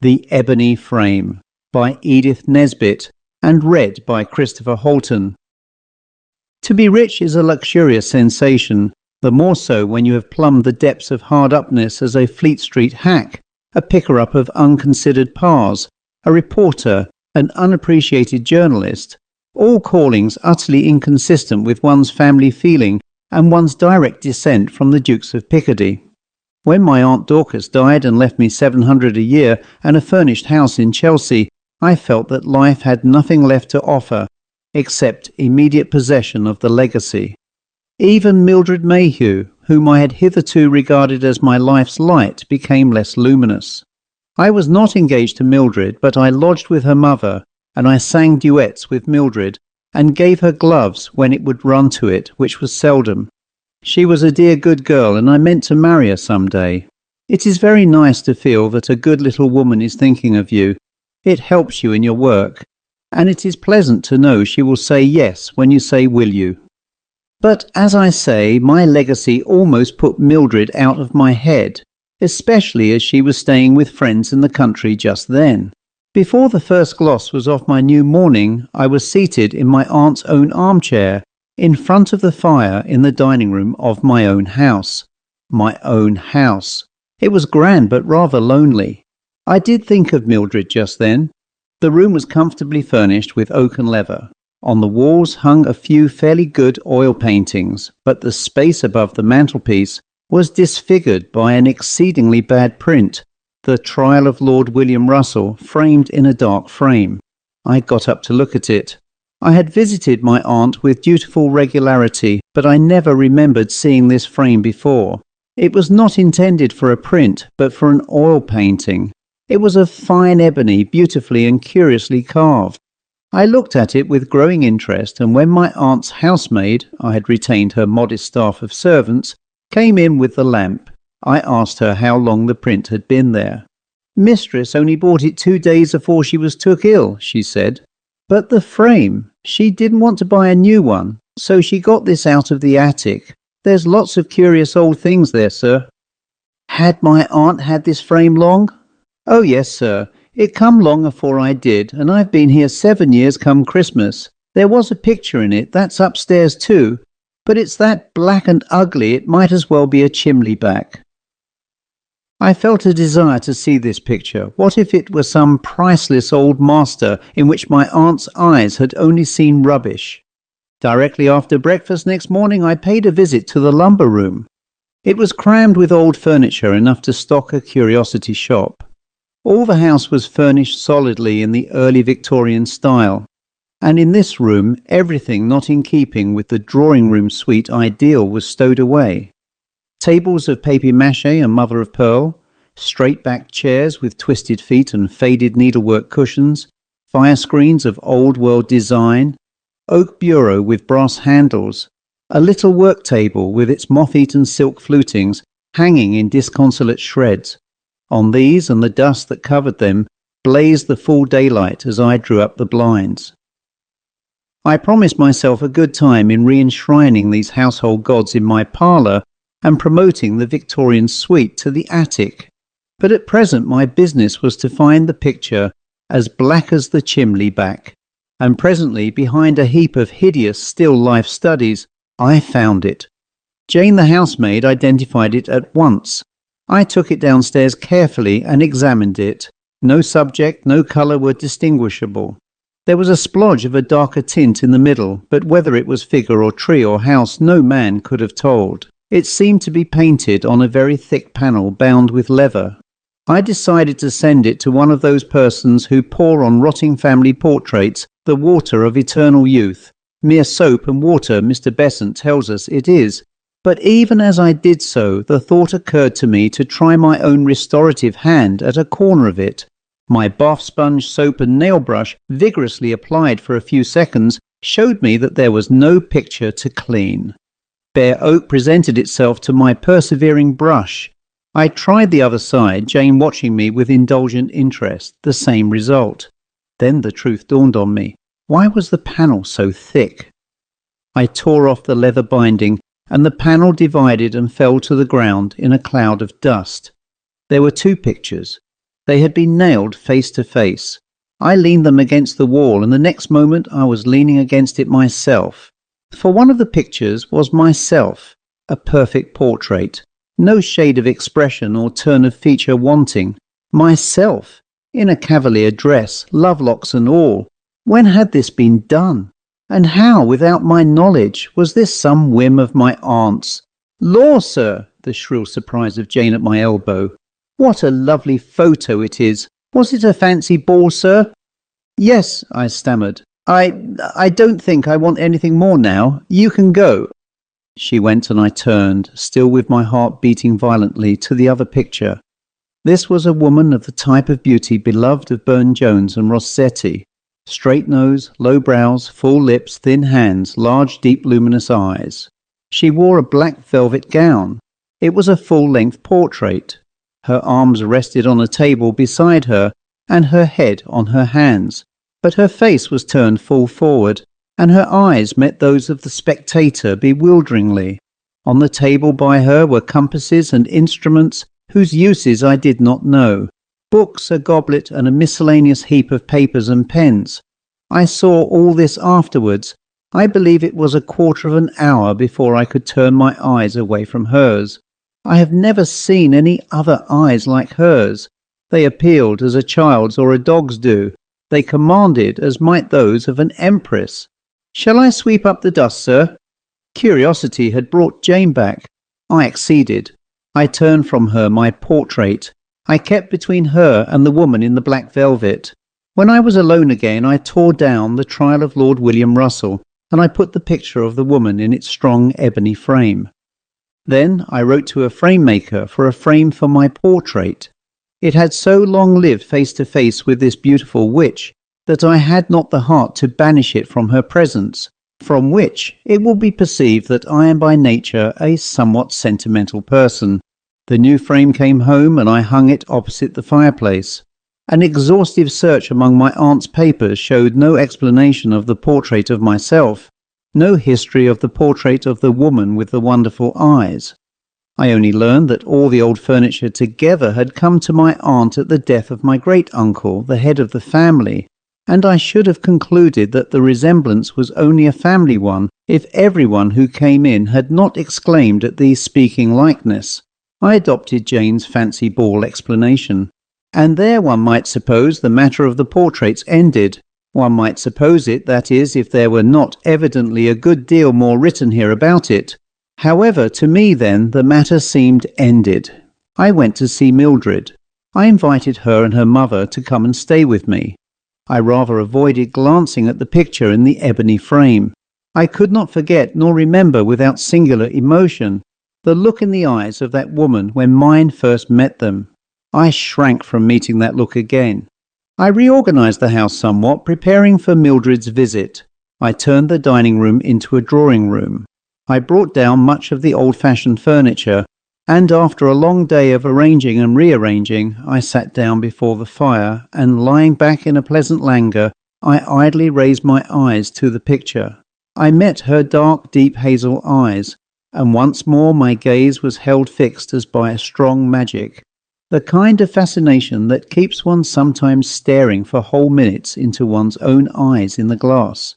The Ebony Frame by Edith Nesbit and read by Chris Halton. To be rich is a luxurious sensation, the more so when you have plumbed the depths of hard-upness as a Fleet Street hack, a picker-up of unconsidered pars, a reporter, an unappreciated journalist, all callings utterly inconsistent with one's family feeling and one's direct descent from the Dukes of Picardy. When my Aunt Dorcas died and left me $700 a year and a furnished house in Chelsea, I felt that life had nothing left to offer except immediate possession of the legacy. Even Mildred Mayhew, whom I had hitherto regarded as my life's light, became less luminous. I was not engaged to Mildred, but I lodged with her mother, and I sang duets with Mildred, and gave her gloves when it would run to it, which was seldom. She was a dear good girl, and I meant to marry her some day. It is very nice to feel that a good little woman is thinking of you. It helps you in your work, and it is pleasant to know she will say yes when you say will you. But as I say, my legacy almost put Mildred out of my head, especially as she was staying with friends in the country just then. Before the first gloss was off my new mourning, I was seated in my aunt's own armchair, in front of the fire in the dining room of my own house. My own house. It was grand but rather lonely. I did think of Mildred just then. The room was comfortably furnished with oak and leather. On the walls hung a few fairly good oil paintings, but the space above the mantelpiece was disfigured by an exceedingly bad print, The Trial of Lord William Russell, framed in a dark frame. I got up to look at it. I had visited my aunt with dutiful regularity, but I never remembered seeing this frame before. It was not intended for a print, but for an oil painting. It was of fine ebony, beautifully and curiously carved. I looked at it with growing interest, and when my aunt's housemaid, I had retained her modest staff of servants, came in with the lamp, I asked her how long the print had been there. "Mistress only bought it 2 days afore she was took ill," she said. "But the frame, she didn't want to buy a new one, so she got this out of the attic. There's lots of curious old things there, sir." Had my aunt had this frame long? "Oh yes, sir. It come long afore I did, and I've been here 7 years come Christmas. There was a picture in it, that's upstairs too, but it's that black and ugly it might as well be a chimney back." I felt a desire to see this picture. What if it were some priceless old master in which my aunt's eyes had only seen rubbish? Directly after breakfast next morning I paid a visit to the lumber room. It was crammed with old furniture enough to stock a curiosity shop. All the house was furnished solidly in the early Victorian style, and in this room everything not in keeping with the drawing-room suite ideal was stowed away. Tables of papier-mâché and mother-of-pearl, straight-backed chairs with twisted feet and faded needlework cushions, fire screens of old-world design, oak bureau with brass handles, a little work table with its moth-eaten silk flutings hanging in disconsolate shreds. On these and the dust that covered them blazed the full daylight as I drew up the blinds. I promised myself a good time in re-enshrining these household gods in my parlour and promoting the Victorian suite to the attic. But at present my business was to find the picture as black as the chimney back, and presently behind a heap of hideous still life studies I found it. Jane the housemaid identified it at once. I took it downstairs carefully and examined it. No subject, no colour were distinguishable. There was a splodge of a darker tint in the middle, but whether it was figure or tree or house no man could have told. It seemed to be painted on a very thick panel bound with leather. I decided to send it to one of those persons who pour on rotting family portraits the water of eternal youth. Mere soap and water, Mr. Besant tells us it is. But even as I did so, the thought occurred to me to try my own restorative hand at a corner of it. My bath sponge, soap and nail brush, vigorously applied for a few seconds, showed me that there was no picture to clean. Bare oak presented itself to my persevering brush. I tried the other side, Jane watching me with indulgent interest. The same result. Then the truth dawned on me. Why was the panel so thick? I tore off the leather binding, and the panel divided and fell to the ground in a cloud of dust. There were 2 pictures. They had been nailed face to face. I leaned them against the wall, and the next moment I was leaning against it myself. For one of the pictures was myself, a perfect portrait, no shade of expression or turn of feature wanting. Myself, in a cavalier dress, love-locks and all. When had this been done? And how, without my knowledge, was this some whim of my aunt's? "Law, sir!" the shrill surprise of Jane at my elbow. "What a lovely photo it is! Was it a fancy ball, sir?" "Yes," I stammered. I don't think I want anything more now. You can go." She went, and I turned, still with my heart beating violently, to the other picture. This was a woman of the type of beauty beloved of Burne-Jones and Rossetti. Straight nose, low brows, full lips, thin hands, large, deep, luminous eyes. She wore a black velvet gown. It was a full-length portrait. Her arms rested on a table beside her, and her head on her hands. But her face was turned full forward, and her eyes met those of the spectator bewilderingly. On the table by her were compasses and instruments whose uses I did not know, books, a goblet, and a miscellaneous heap of papers and pens. I saw all this afterwards. I believe it was a quarter of an hour before I could turn my eyes away from hers. I have never seen any other eyes like hers. They appealed as a child's or a dog's do. They commanded as might those of an empress. "Shall I sweep up the dust, sir?" Curiosity had brought Jane back. I acceded. I turned from her my portrait. I kept between her and the woman in the black velvet. When I was alone again, I tore down The Trial of Lord William Russell, and I put the picture of the woman in its strong ebony frame. Then I wrote to a frame maker for a frame for my portrait. It had so long lived face to face with this beautiful witch that I had not the heart to banish it from her presence, from which it will be perceived that I am by nature a somewhat sentimental person. The new frame came home, and I hung it opposite the fireplace. An exhaustive search among my aunt's papers showed no explanation of the portrait of myself, no history of the portrait of the woman with the wonderful eyes. I only learned that all the old furniture together had come to my aunt at the death of my great-uncle, the head of the family, and I should have concluded that the resemblance was only a family one if everyone who came in had not exclaimed at the speaking likeness. I adopted Jane's fancy ball explanation. And there one might suppose the matter of the portraits ended. One might suppose it, that is, if there were not evidently a good deal more written here about it. However, to me then, the matter seemed ended. I went to see Mildred. I invited her and her mother to come and stay with me. I rather avoided glancing at the picture in the ebony frame. I could not forget nor remember without singular emotion the look in the eyes of that woman when mine first met them. I shrank from meeting that look again. I reorganized the house somewhat, preparing for Mildred's visit. I turned the dining room into a drawing room. I brought down much of the old-fashioned furniture, and after a long day of arranging and rearranging, I sat down before the fire, and lying back in a pleasant languor, I idly raised my eyes to the picture. I met her dark, deep hazel eyes, and once more my gaze was held fixed as by a strong magic, the kind of fascination that keeps one sometimes staring for whole minutes into one's own eyes in the glass.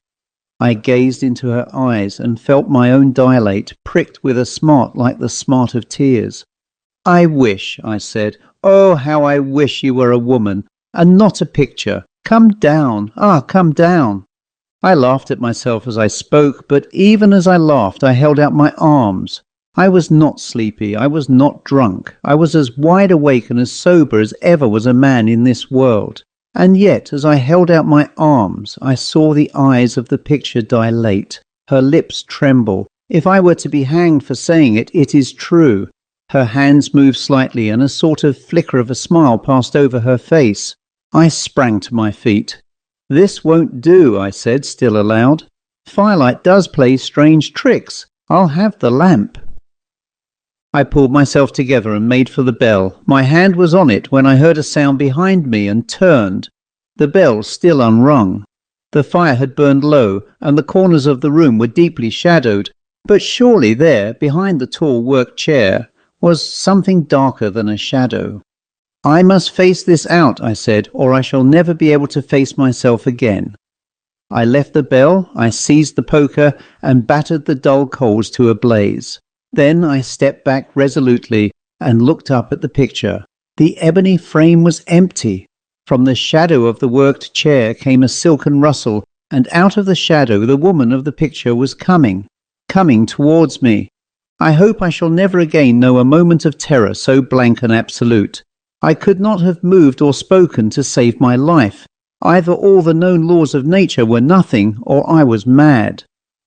I gazed into her eyes and felt my own dilate, pricked with a smart like the smart of tears. "I wish," I said, "oh, how I wish you were a woman, and not a picture. Come down, come down." I laughed at myself as I spoke, but even as I laughed I held out my arms. I was not sleepy, I was not drunk, I was as wide awake and as sober as ever was a man in this world. And yet, as I held out my arms, I saw the eyes of the picture dilate, her lips tremble. If I were to be hanged for saying it, it is true. Her hands moved slightly, and a sort of flicker of a smile passed over her face. I sprang to my feet. "This won't do," I said, still aloud. "Firelight does play strange tricks. I'll have the lamp." I pulled myself together and made for the bell. My hand was on it when I heard a sound behind me and turned. The bell still unrung. The fire had burned low, and the corners of the room were deeply shadowed, but surely there, behind the tall work chair, was something darker than a shadow. "I must face this out," I said, "or I shall never be able to face myself again." I left the bell, I seized the poker, and battered the dull coals to a blaze. Then I stepped back resolutely and looked up at the picture. The ebony frame was empty. From the shadow of the worked chair came a silken rustle, and out of the shadow the woman of the picture was coming towards me. I hope I shall never again know a moment of terror so blank and absolute. I could not have moved or spoken to save my life. Either all the known laws of nature were nothing, or I was mad.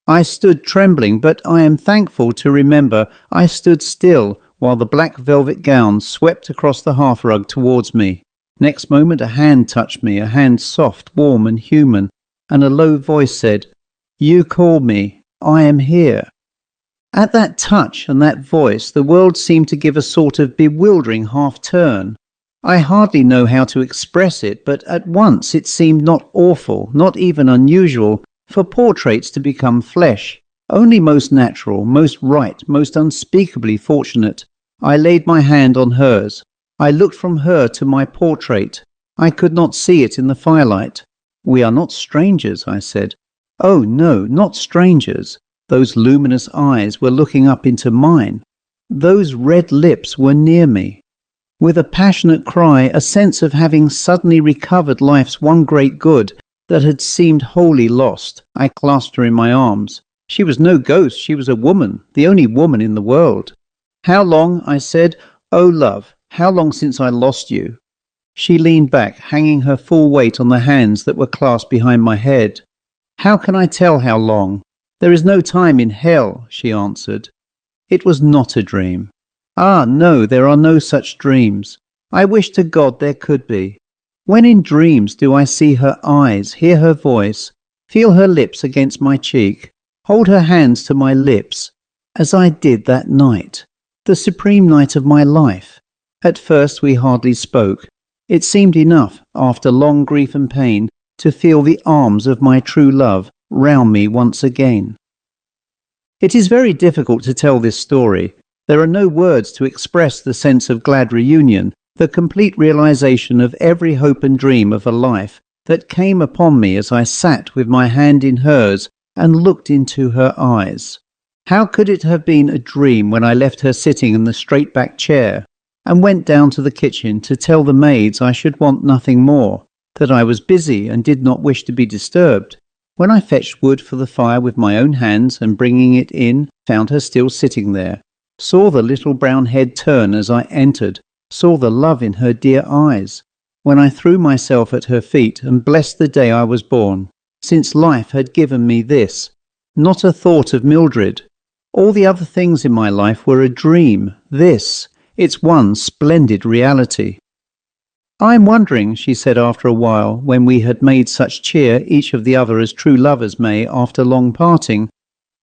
I stood trembling, but I am thankful to remember I stood still while the black velvet gown swept across the hearthrug towards me. Next moment a hand touched me, a hand soft, warm and human, and a low voice said, "You call me. I am here." At that touch and that voice, the world seemed to give a sort of bewildering half-turn. I hardly know how to express it, but at once it seemed not awful, not even unusual, for portraits to become flesh, only most natural, most right, most unspeakably fortunate. I laid my hand on hers. I looked from her to my portrait. I could not see it in the firelight. "We are not strangers," I said. "Oh no, not strangers." Those luminous eyes were looking up into mine. Those red lips were near me. With a passionate cry, a sense of having suddenly recovered life's one great good that had seemed wholly lost, I clasped her in my arms. She was no ghost, she was a woman, the only woman in the world. "How long," I said, "oh love, how long since I lost you?" She leaned back, hanging her full weight on the hands that were clasped behind my head. "How can I tell how long? There is no time in hell," she answered. It was not a dream. Ah, no, there are no such dreams. I wish to God there could be. When in dreams do I see her eyes, hear her voice, feel her lips against my cheek, hold her hands to my lips, as I did that night, the supreme night of my life. At first we hardly spoke. It seemed enough, after long grief and pain, to feel the arms of my true love round me once again. It is very difficult to tell this story. There are no words to express the sense of glad reunion, the complete realization of every hope and dream of a life that came upon me as I sat with my hand in hers and looked into her eyes. How could it have been a dream when I left her sitting in the straight-back chair and went down to the kitchen to tell the maids I should want nothing more, that I was busy and did not wish to be disturbed? When I fetched wood for the fire with my own hands and bringing it in, found her still sitting there, saw the little brown head turn as I entered, saw the love in her dear eyes, when I threw myself at her feet and blessed the day I was born, since life had given me this, not a thought of Mildred. All the other things in my life were a dream. This, its one splendid reality. "I am wondering," she said after a while, when we had made such cheer each of the other as true lovers may after long parting,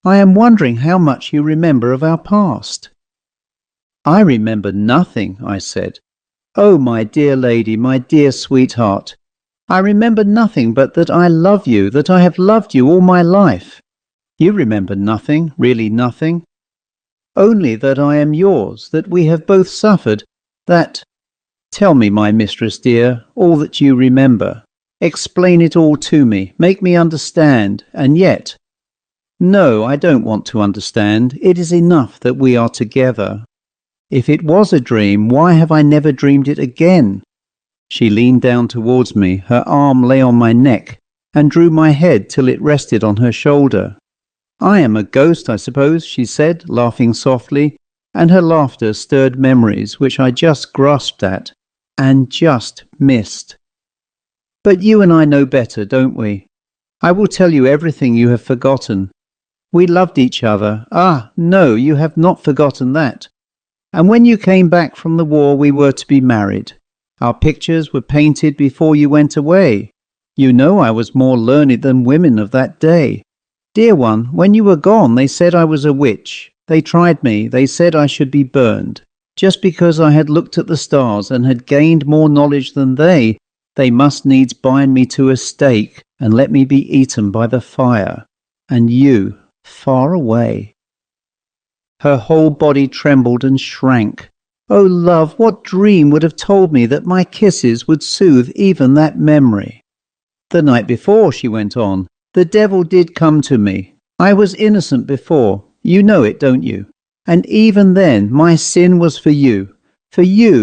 "I am wondering how much you remember of our past." "I remember nothing," I said. "Oh, my dear lady, my dear sweetheart, I remember nothing but that I love you, that I have loved you all my life. You remember nothing, really nothing. Only that I am yours, that we have both suffered, that... Tell me, my mistress dear, all that you remember. Explain it all to me, make me understand, and yet... No, I don't want to understand. It is enough that we are together. If it was a dream, why have I never dreamed it again?" She leaned down towards me, her arm lay on my neck, and drew my head till it rested on her shoulder. "I am a ghost, I suppose," she said, laughing softly, and her laughter stirred memories which I just grasped at, and just missed. "But you and I know better, don't we? I will tell you everything you have forgotten. We loved each other. Ah, no, you have not forgotten that. And when you came back from the war, we were to be married. Our pictures were painted before you went away. You know I was more learned than women of that day. Dear one, when you were gone, they said I was a witch. They tried me. They said I should be burned. Just because I had looked at the stars and had gained more knowledge than they must needs bind me to a stake and let me be eaten by the fire. And you, far away." Her whole body trembled and shrank. Oh, love, what dream would have told me that my kisses would soothe even that memory? The night before, she went on, the devil did come to me. I was innocent before. You know it, don't you? And even then, my sin was for you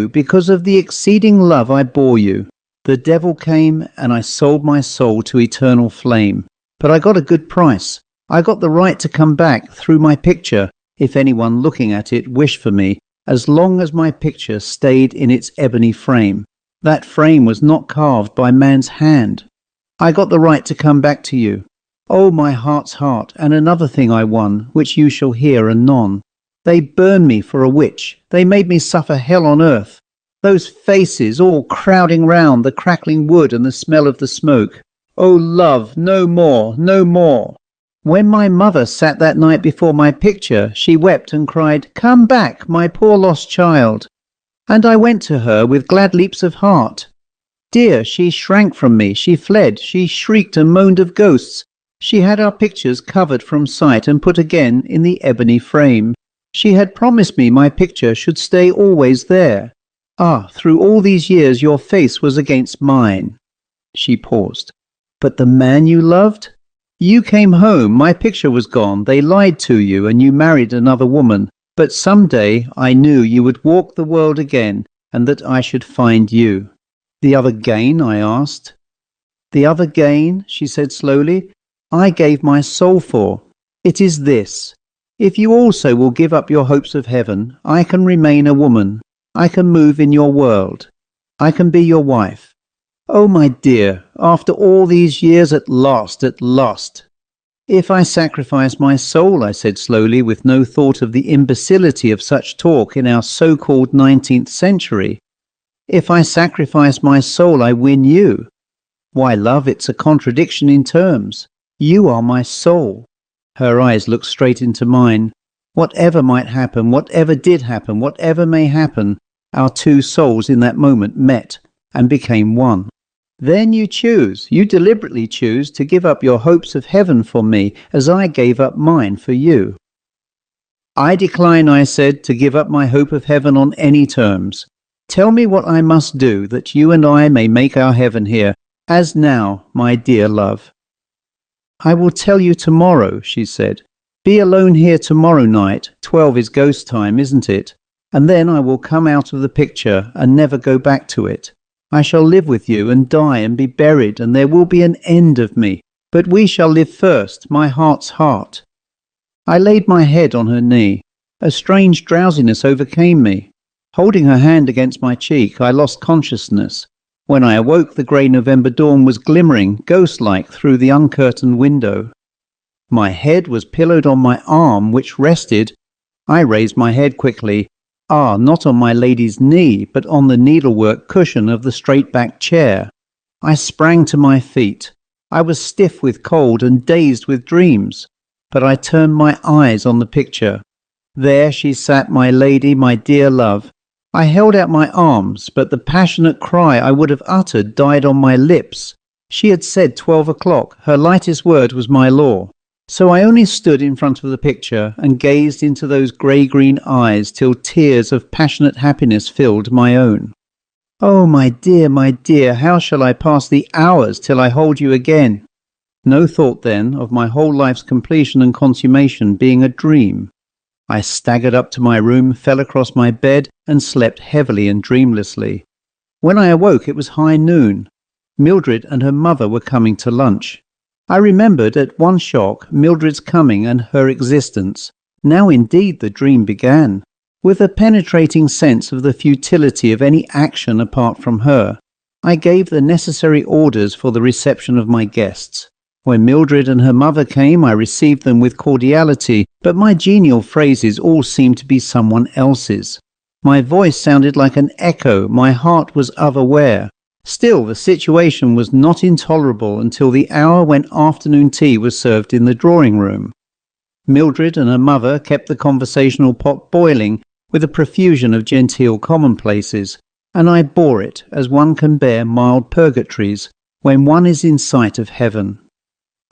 because of the exceeding love I bore you. The devil came, and I sold my soul to eternal flame. But I got a good price. I got the right to come back through my picture, if anyone looking at it wished for me, as long as my picture stayed in its ebony frame. That frame was not carved by man's hand. I got the right to come back to you. Oh, my heart's heart, and another thing I won, which you shall hear anon. They burned me for a witch. They made me suffer hell on earth. Those faces all crowding round the crackling wood and the smell of the smoke. Oh, love, no more, no more. When my mother sat that night before my picture, she wept and cried, "Come back, my poor lost child." And I went to her with glad leaps of heart. Dear, she shrank from me, she fled, she shrieked and moaned of ghosts. She had our pictures covered from sight and put again in the ebony frame. She had promised me my picture should stay always there. Ah, through all these years your face was against mine. She paused. But the man you loved? You came home, my picture was gone, they lied to you and you married another woman. But some day I knew you would walk the world again and that I should find you. The other gain? I asked. The other gain, she said slowly, I gave my soul for. It is this. If you also will give up your hopes of heaven, I can remain a woman. I can move in your world. I can be your wife. Oh, my dear, after all these years, at last, at last. If I sacrifice my soul, I said slowly, with no thought of the imbecility of such talk in our so-called 19th century. If I sacrifice my soul, I win you. Why, love, it's a contradiction in terms. You are my soul. Her eyes looked straight into mine. Whatever might happen, whatever did happen, whatever may happen, our two souls in that moment met and became one. Then you deliberately choose to give up your hopes of heaven for me as I gave up mine for you. I decline, I said, to give up my hope of heaven on any terms. Tell me what I must do that you and I may make our heaven here, as now, my dear love. I will tell you tomorrow, she said. Be alone here tomorrow night. 12 is ghost time, isn't it? And then I will come out of the picture and never go back to it. I shall live with you and die and be buried, and there will be an end of me. But we shall live first, my heart's heart. I laid my head on her knee. A strange drowsiness overcame me. Holding her hand against my cheek, I lost consciousness. When I awoke, the grey November dawn was glimmering, ghost-like, through the uncurtained window. My head was pillowed on my arm, which rested. I raised my head quickly. Not on my lady's knee, but on the needlework cushion of the straight-backed chair. I sprang to my feet. I was stiff with cold and dazed with dreams. But I turned my eyes on the picture. There she sat, my lady, my dear love. I held out my arms, but the passionate cry I would have uttered died on my lips. She had said 12 o'clock. Her lightest word was my law. So I only stood in front of the picture and gazed into those grey-green eyes till tears of passionate happiness filled my own. Oh, my dear, how shall I pass the hours till I hold you again? No thought then of my whole life's completion and consummation being a dream. I staggered up to my room, fell across my bed, and slept heavily and dreamlessly. When I awoke, it was high noon. Mildred and her mother were coming to lunch. I remembered at one shock Mildred's coming and her existence. Now indeed the dream began, with a penetrating sense of the futility of any action apart from her. I gave the necessary orders for the reception of my guests. When Mildred and her mother came, I received them with cordiality, but my genial phrases all seemed to be someone else's. My voice sounded like an echo, my heart was unaware. Still, the situation was not intolerable until the hour when afternoon tea was served in the drawing-room. Mildred and her mother kept the conversational pot boiling with a profusion of genteel commonplaces, and I bore it as one can bear mild purgatories when one is in sight of heaven.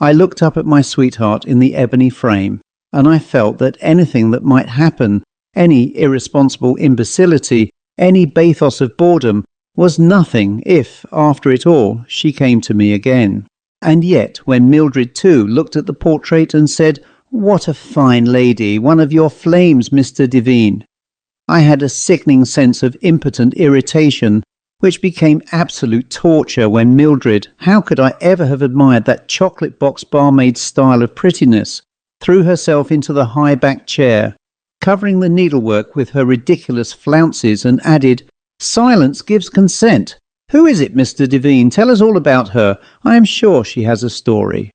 I looked up at my sweetheart in the ebony frame, and I felt that anything that might happen, any irresponsible imbecility, any bathos of boredom, was nothing if, after it all, she came to me again. And yet, when Mildred too looked at the portrait and said, "What a fine lady, one of your flames, Mr. Devine," I had a sickening sense of impotent irritation, which became absolute torture when Mildred, how could I ever have admired that chocolate box barmaid style of prettiness, threw herself into the high-backed chair, covering the needlework with her ridiculous flounces, and added, "Silence gives consent. Who is it, Mr. Devine? Tell us all about her. I am sure she has a story."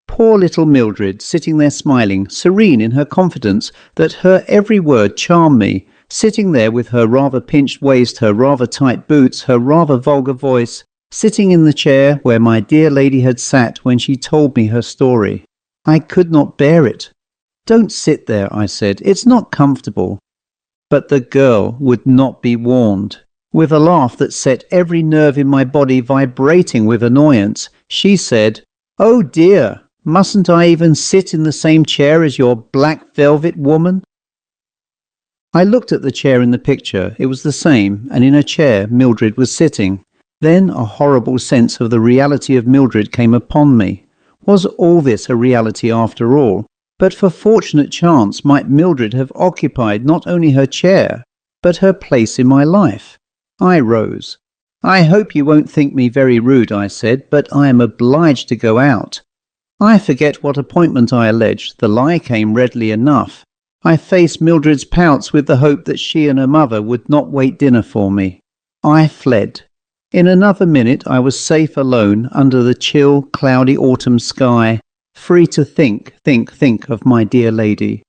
Poor little Mildred, sitting there smiling, serene in her confidence that her every word charmed me, sitting there with her rather pinched waist, her rather tight boots, her rather vulgar voice, sitting in the chair where my dear lady had sat when she told me her story. I could not bear it. "Don't sit there," I said. "It's not comfortable." But the girl would not be warned. With a laugh that set every nerve in my body vibrating with annoyance, she said, "Oh dear, mustn't I even sit in the same chair as your black velvet woman?" I looked at the chair in the picture. It was the same, and in a chair Mildred was sitting. Then a horrible sense of the reality of Mildred came upon me. Was all this a reality after all? But for fortunate chance might Mildred have occupied not only her chair, but her place in my life. I rose. "I hope you won't think me very rude," I said, "but I am obliged to go out." I forget what appointment I alleged. The lie came readily enough. I faced Mildred's pouts with the hope that she and her mother would not wait dinner for me. I fled. In another minute I was safe alone under the chill, cloudy autumn sky, free to think of my dear lady.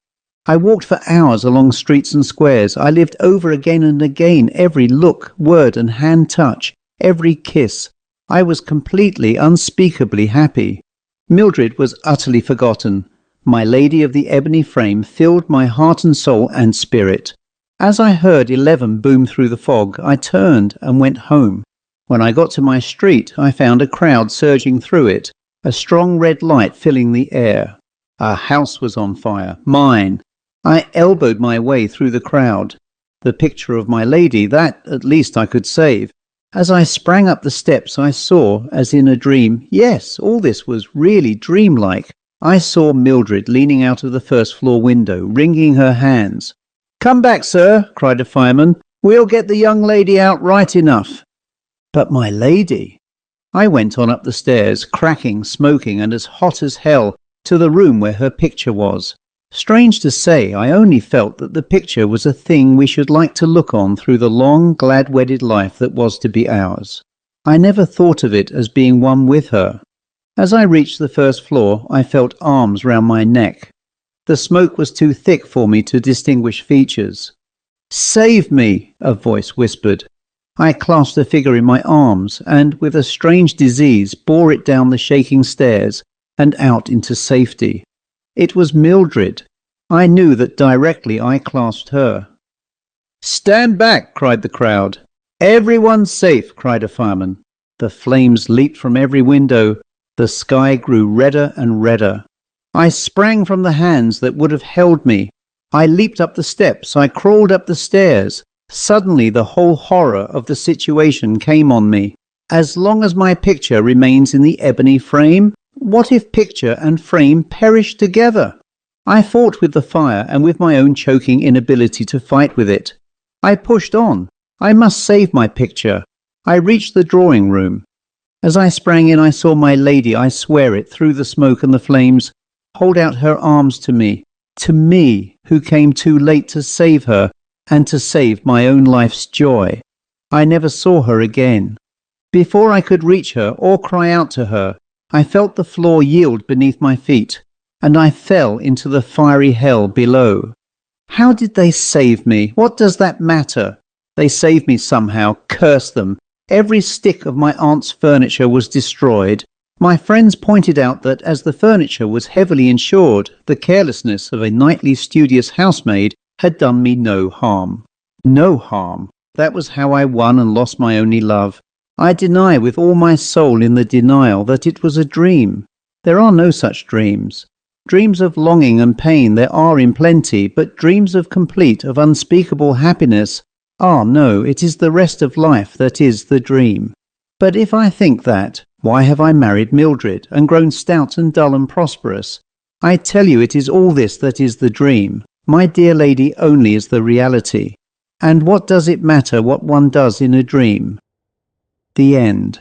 I walked for hours along streets and squares. I lived over again and again every look, word and hand touch, every kiss. I was completely, unspeakably happy. Mildred was utterly forgotten. My lady of the ebony frame filled my heart and soul and spirit. As I heard 11 boom through the fog, I turned and went home. When I got to my street, I found a crowd surging through it, a strong red light filling the air. A house was on fire, mine. I elbowed my way through the crowd. The picture of my lady, that at least I could save. As I sprang up the steps, I saw, as in a dream, yes, all this was really dreamlike. I saw Mildred leaning out of the first-floor window, wringing her hands. "Come back, sir," cried a fireman. "We'll get the young lady out right enough." But my lady! I went on up the stairs, cracking, smoking, and as hot as hell, to the room where her picture was. Strange to say, I only felt that the picture was a thing we should like to look on through the long, glad wedded life that was to be ours. I never thought of it as being one with her. As I reached the first floor, I felt arms round my neck. The smoke was too thick for me to distinguish features. "Save me!" a voice whispered. I clasped the figure in my arms and, with a strange disease, bore it down the shaking stairs and out into safety. It was Mildred. I knew that directly I clasped her. "Stand back!" cried the crowd. "Everyone's safe!" cried a fireman. The flames leaped from every window. The sky grew redder and redder. I sprang from the hands that would have held me. I leaped up the steps. I crawled up the stairs. Suddenly the whole horror of the situation came on me. As long as my picture remains in the ebony frame, what if picture and frame perish together? I fought with the fire and with my own choking inability to fight with it. I pushed on. I must save my picture. I reached the drawing room. As I sprang in, I saw my lady, I swear it, through the smoke and the flames, hold out her arms to me who came too late to save her and to save my own life's joy. I never saw her again. Before I could reach her or cry out to her, I felt the floor yield beneath my feet, and I fell into the fiery hell below. How did they save me? What does that matter? They saved me somehow, curse them. Every stick of my aunt's furniture was destroyed. My friends pointed out that as the furniture was heavily insured, the carelessness of a nightly studious housemaid had done me no harm. No harm. That was how I won and lost my only love. I deny with all my soul in the denial that it was a dream. There are no such dreams. Dreams of longing and pain there are in plenty, but dreams of complete, of unspeakable happiness, no, it is the rest of life that is the dream. But if I think that, why have I married Mildred, and grown stout and dull and prosperous? I tell you it is all this that is the dream. My dear lady only is the reality. And what does it matter what one does in a dream? The end.